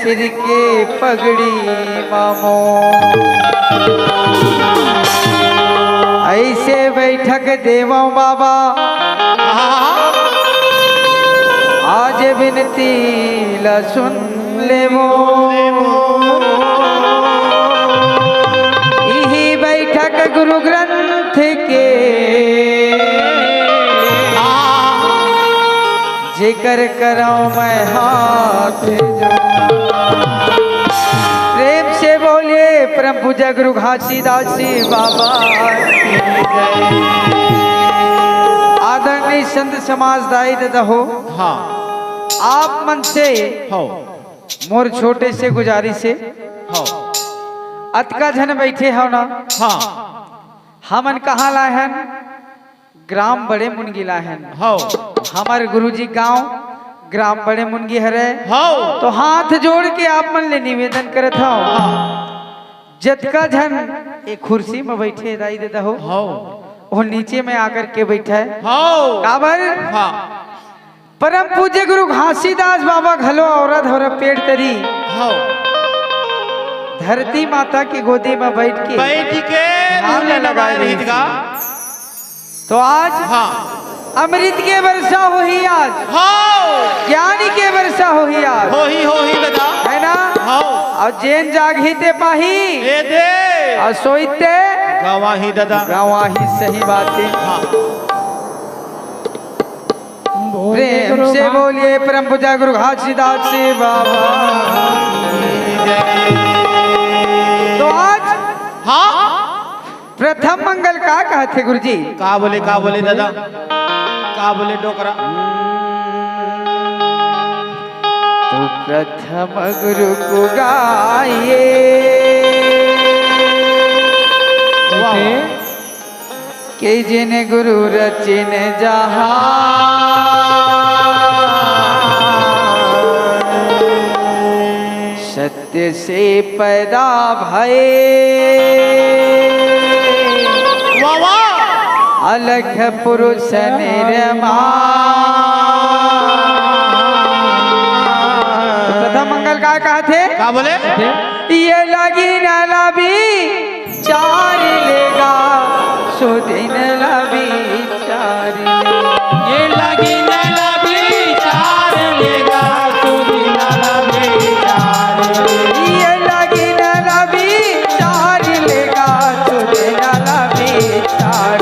सिर के पगड़ी मामो ऐसे बैठक देवो बाबा आज विनती ला सुन लेवो यही बैठक गुरु ग्रंथ के जिक्र करो मैं हाथ प्रेम से बोलिए परम पूज्य गुरु घासीदास जी बाबा आदरणीय संत समाज दाई दादा हो। हाँ आप मन से हो मोर छोटे से गुजारिश से हो अतका जन बैठे हो ना। हाँ हमन कहाँ लाहन ग्राम बड़े मुनगी लाहन हो हमारे गुरुजी गांव ग्राम बड़े मुनगी हरे हो तो हाथ जोड़ के आप मन ले निवेदन करत हो जतका जन एक कुर्सी में बैठे दाई देता हो वो नीचे में आकर के बैठा है हो काबर हाँ परम पूज्य गुरु घासीदास बाबा घलो औरत हो पेड़ तरी हो धरती माता की गोदी में बैठ के नाम लगाए रही थी का तो आज हाँ अमृत के वर्षा हो ही आज हो ज्ञानी के वर्षा हो ही आज हो ही दादा है ना। हो और जैन जागीते पाही ए दे और सोईते गवाही दादा गवाही सही बात है। हाँ प्रेम से बोलिए परम पूज्य गुरु घासीदास जी बाबा। तो आज हाँ प्रथम मंगल का कहते गुरुजी का बोले दादा का बोले डोकरा तो प्रथम गुरु को गाइए के जिन गुरु रचिन जहां सत्य से पैदा भये अलख पुरुष निर्मा। प्रथम मंगल का कहते का बोले ये लगी न लबी चार लेगा सो दिन लबी चार ये लगी न लबी चार लेगा सो दिन लबी चार ये लगी न लबी चार लेगा सो दिन लबी चार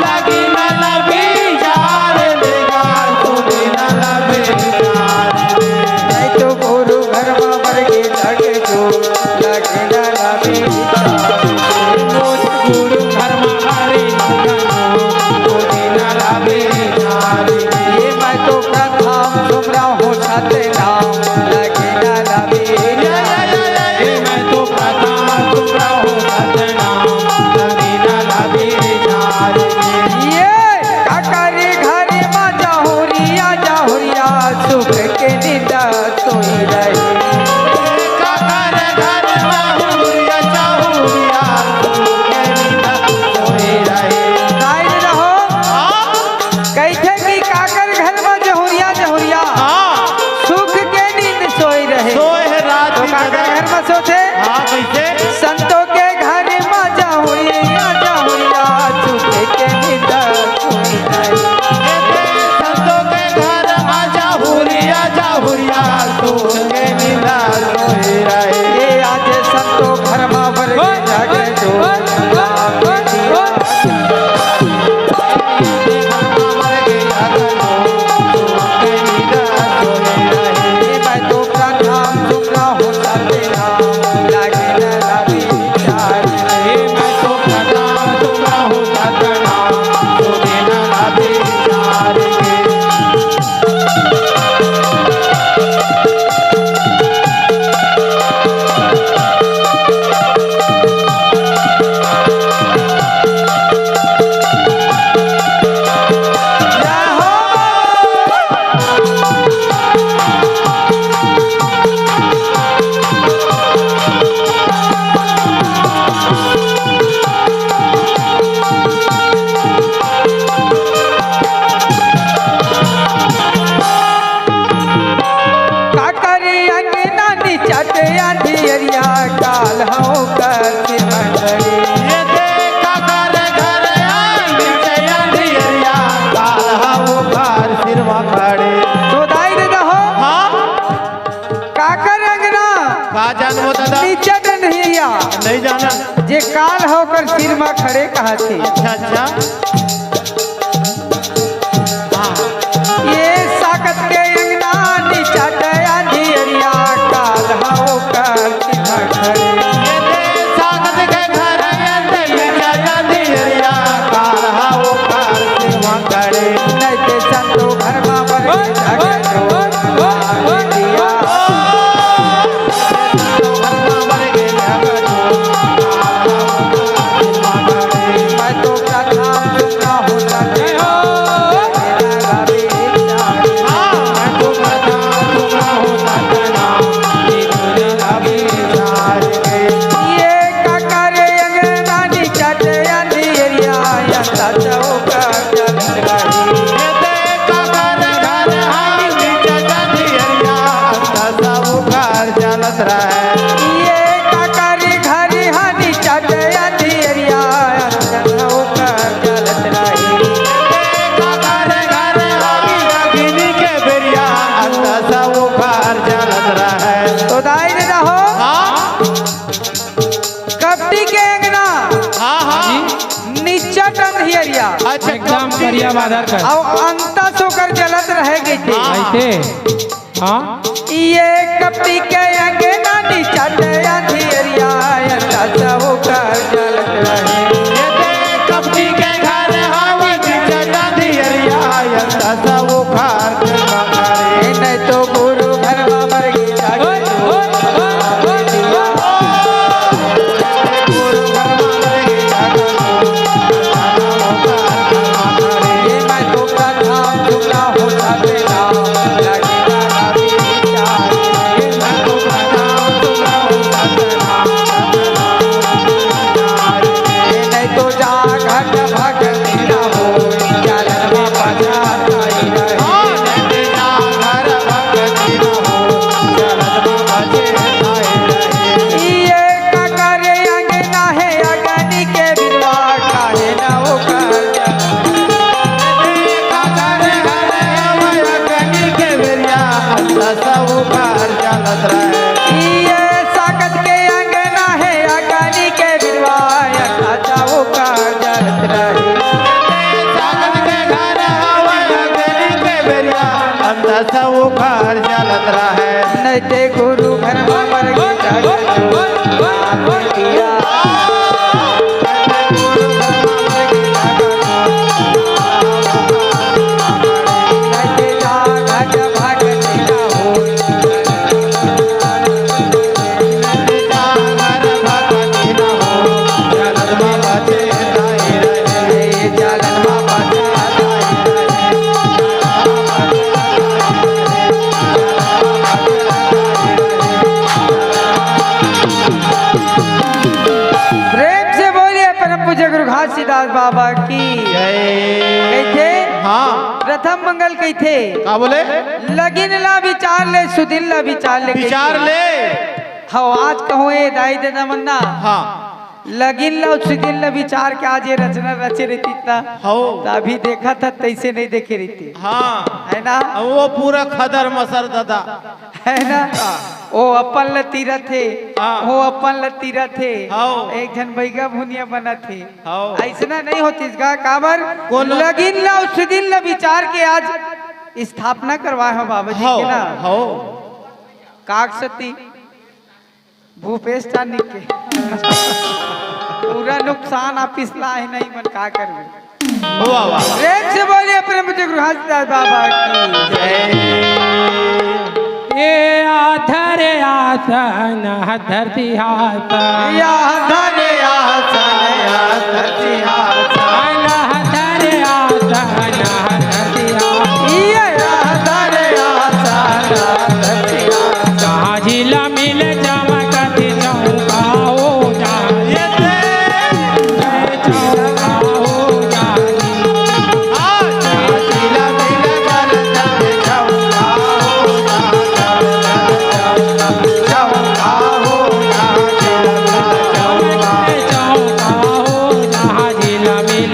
लगी न लबी चार लेगा सो दिन लबी चार नहीं तो गुरु घर में मर के लगे तो लगे का जानबो दादा नीचा डंडिया नहीं जाना जे काल होकर सिर में खड़े कहा थे अच्छा अच्छा ये साकत के अंगना नीचा डया धियरिया काल होकर सिर में खड़े ये दे सागत के घर अंदर चाचा दियरिया काल हाओ कार सिवा करे नहीं ते संतो घर में बर जागे एकदम करिया बादर कर और अंता सोकर जलत रह गई थे ऐसे हाँ ये कपटी के अंगना नीचा डया धियरिया अंता सोकर जलत रहे ये दे कपटी के घर हाओ नीचा दियरिया अंता सब खार सिवा करे नहीं तो गुरु घर में मर गई जागे सब खार चलत रहे नहीं ते गुरु घर में मर गई घासीदास बाबा की कैथे हाँ प्रथम मंगल कैथे का बोले लगिन ला विचार ले सुदिन ला विचार ले विचार ले हाँ आज कहो ए दाई दे नमन्ना हाँ लगिन ला सुदिन ला विचार के आज ये रचना रचे रहती था हो अभी देखा था तैसे नहीं देखे रहती हाँ है ना वो पूरा खदर मसर दादा है ना ओ अपन लतीरा थे हाँ। वो अपन लतीरा थे हाँ। एक जन बैगा भुनिया बना थे हाँ। ऐसा नहीं होती इसका काबर कौन? लगिन ला उस दिन ला विचार के आज स्थापना करवाए हो बाबा जी के ना हो काक सती भूपेश चांदी के पूरा नुकसान आप पिछला है नहीं मन का करवे वाह वाह प्रेम से बोलिए प्रेम से गुरुहासदास बाबा की ये आधर आसन धरती आसन या धरे आसन या धरती आसन धर आसन धरती आसन ये धरे आसन धरती आसन जहाँ जिला मिल चमकत चौका हो जाए चौका हो जाए चौका हो जहाँ जिला मिल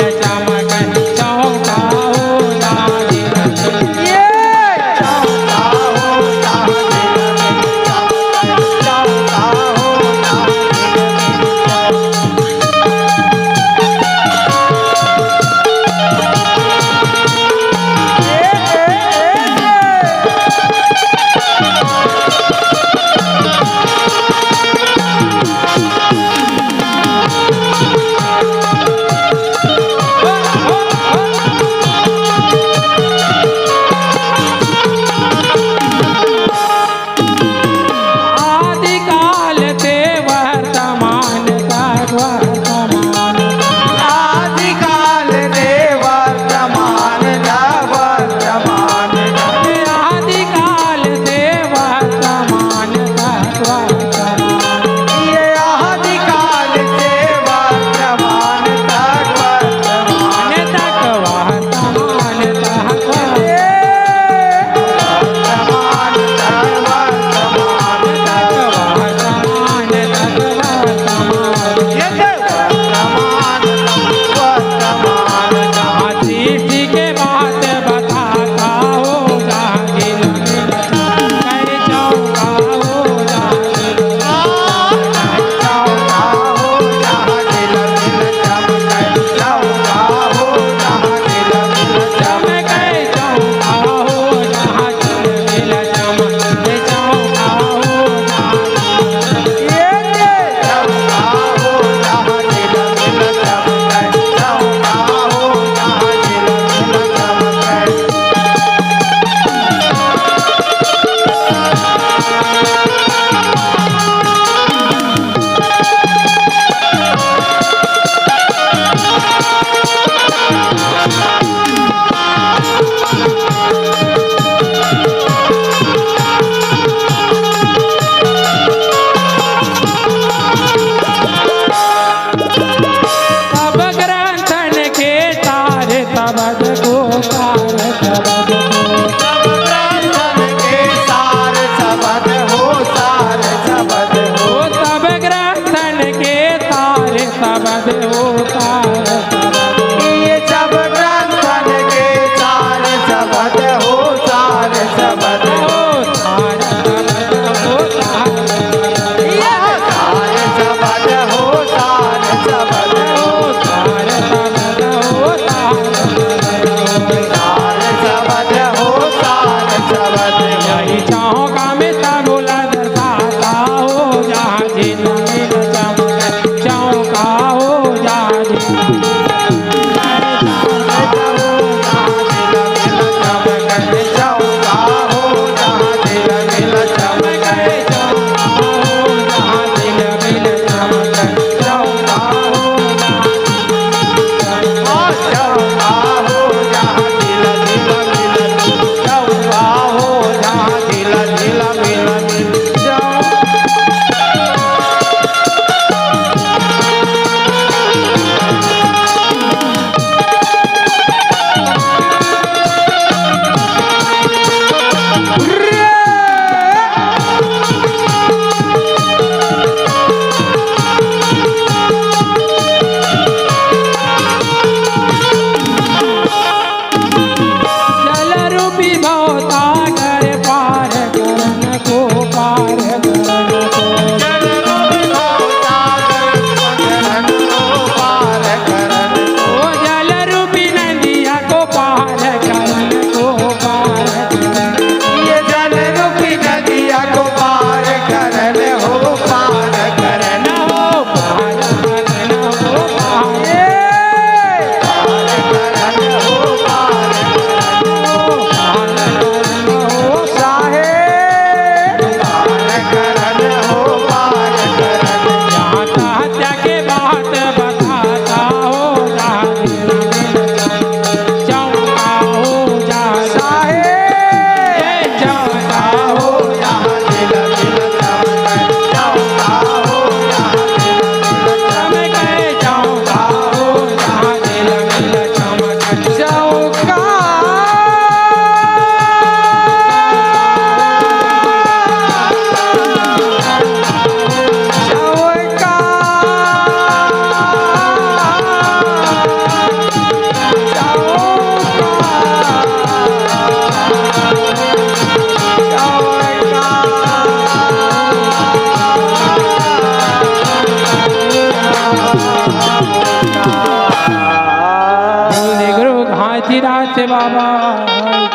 गुरु घासीदास बाबा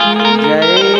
की जय